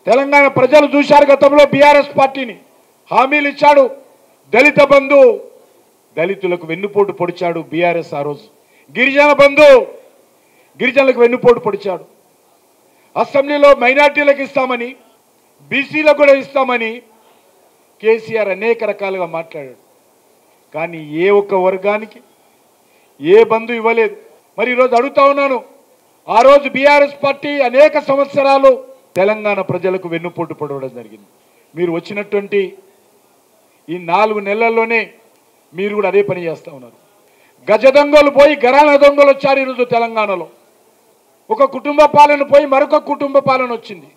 తెలంగాణ ప్రజలు చూశారు గతంలో బీఆర్ఎస్ పార్టీని. హామీలు ఇచ్చాడు. దళిత బంధు, దళితులకు వెన్నుపోటు పొడిచాడు బీఆర్ఎస్ ఆ రోజు. గిరిజన బంధు, గిరిజనులకు వెన్నుపోటు పొడిచాడు. అసెంబ్లీలో మైనార్టీలకు ఇస్తామని, బీసీలకు కూడా ఇస్తామని కేసీఆర్ అనేక రకాలుగా మాట్లాడాడు. కానీ ఏ ఒక్క వర్గానికి ఏ బంధు ఇవ్వలేదు. మరి ఈరోజు అడుగుతా ఉన్నాను, ఆ రోజు బీఆర్ఎస్ పార్టీ అనేక సంవత్సరాలు తెలంగాణ ప్రజలకు వెన్నుపోటు పొడవడం జరిగింది. మీరు వచ్చినటువంటి ఈ 4 నెలల్లోనే మీరు కూడా అదే పని చేస్తూ ఉన్నారు. గజ దొంగలు పోయి గరాణ దొంగలు వచ్చారు ఈరోజు తెలంగాణలో. ఒక కుటుంబ పాలన పోయి మరొక కుటుంబ పాలన వచ్చింది.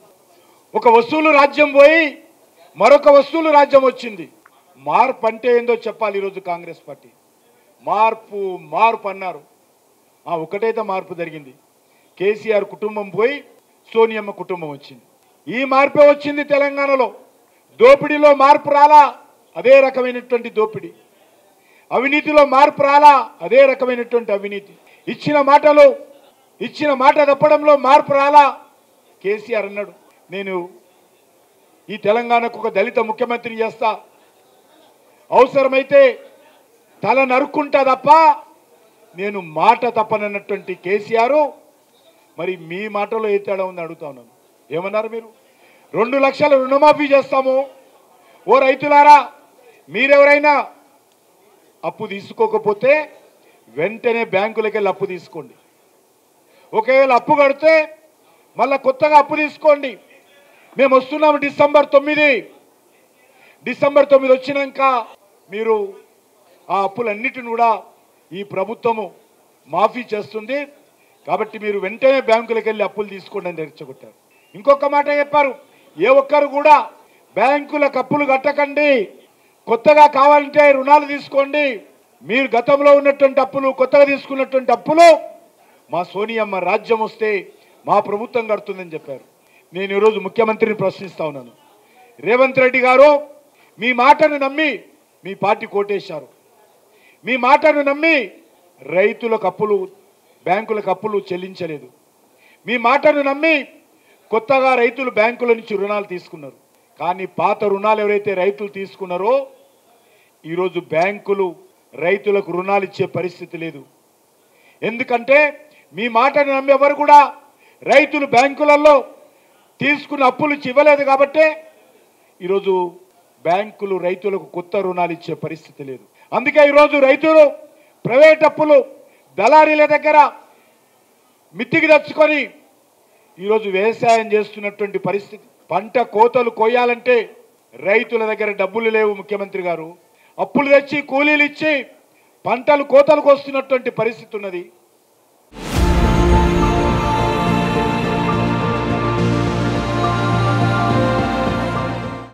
ఒక వస్తువులు రాజ్యం పోయి మరొక వస్తువులు రాజ్యం వచ్చింది. మార్పు అంటే ఏందో చెప్పాలి ఈరోజు కాంగ్రెస్ పార్టీ. మార్పు మార్పు అన్నారు. ఒకటైతే మార్పు జరిగింది. కేసీఆర్ కుటుంబం పోయి సోనియమ్మ కుటుంబం వచ్చింది. ఈ మార్పే వచ్చింది తెలంగాణలో. దోపిడీలో మార్పు రాలా, అదే రకమైనటువంటి దోపిడీ. అవినీతిలో మార్పు రాలా, అదే రకమైనటువంటి అవినీతి. ఇచ్చిన మాట తప్పడంలో మార్పు రాలా. కేసీఆర్ అన్నాడు, నేను ఈ తెలంగాణకు ఒక దళిత ముఖ్యమంత్రిని చేస్తా, అవసరమైతే తల నరుక్కుంటా తప్ప నేను మాట తప్పనన్నటువంటి కేసీఆర్ మరి మీ మాటలో ఏ తేడా ఉంది అడుగుతా ఉన్నాను. ఏమన్నారు మీరు? 2 లక్షల రుణమాఫీ చేస్తాము. ఓ రైతులారా, మీరెవరైనా అప్పు తీసుకోకపోతే వెంటనే బ్యాంకులకి వెళ్ళి అప్పు తీసుకోండి. ఒకవేళ అప్పు కడితే మళ్ళీ కొత్తగా అప్పు తీసుకోండి. మేము వస్తున్నాము డిసెంబర్ 9 వచ్చినాక మీరు ఆ అప్పులన్నిటిని కూడా ఈ ప్రభుత్వము మాఫీ చేస్తుంది. కాబట్టి మీరు వెంటనే బ్యాంకులకు వెళ్ళి అప్పులు తీసుకోండి అని రెచ్చగొట్టారు. ఇంకొక మాట చెప్పారు, ఏ ఒక్కరు కూడా బ్యాంకులకు అప్పులు కట్టకండి, కొత్తగా కావాలంటే రుణాలు తీసుకోండి. మీరు గతంలో ఉన్నటువంటి అప్పులు, కొత్తగా తీసుకున్నటువంటి అప్పులు మా సోనియమ్మ రాజ్యం వస్తే మా ప్రభుత్వం కడుతుందని చెప్పారు. నేను ఈరోజు ముఖ్యమంత్రిని ప్రశ్నిస్తా ఉన్నాను. రేవంత్ రెడ్డి గారు మీ మాటను నమ్మి మీ పార్టీ కోటేశారు. మీ మాటను నమ్మి రైతులకు అప్పులు, బ్యాంకులకు అప్పులు చెల్లించలేదు. మీ మాటను నమ్మి కొత్తగా రైతులు బ్యాంకుల నుంచి రుణాలు తీసుకున్నారు. కానీ పాత రుణాలు ఎవరైతే రైతులు తీసుకున్నారో ఈరోజు బ్యాంకులు రైతులకు రుణాలు ఇచ్చే పరిస్థితి లేదు. ఎందుకంటే మీ మాటను నమ్మి ఎవరు కూడా రైతులు బ్యాంకులలో తీసుకున్న అప్పులు ఇవ్వలేదు. కాబట్టి ఈరోజు బ్యాంకులు రైతులకు కొత్త రుణాలు ఇచ్చే పరిస్థితి లేదు. అందుకే ఈరోజు రైతులు ప్రైవేట్ అప్పులు దళారీల దగ్గర మిత్తికి తెచ్చుకొని ఈరోజు వ్యవసాయం చేస్తున్నటువంటి పరిస్థితి. పంట కోతలు కోయాలంటే రైతుల దగ్గర డబ్బులు లేవు. ముఖ్యమంత్రి గారు అప్పులు తెచ్చి కూలీలు ఇచ్చి పంటలు కోతలకు వస్తున్నటువంటి పరిస్థితి ఉన్నది.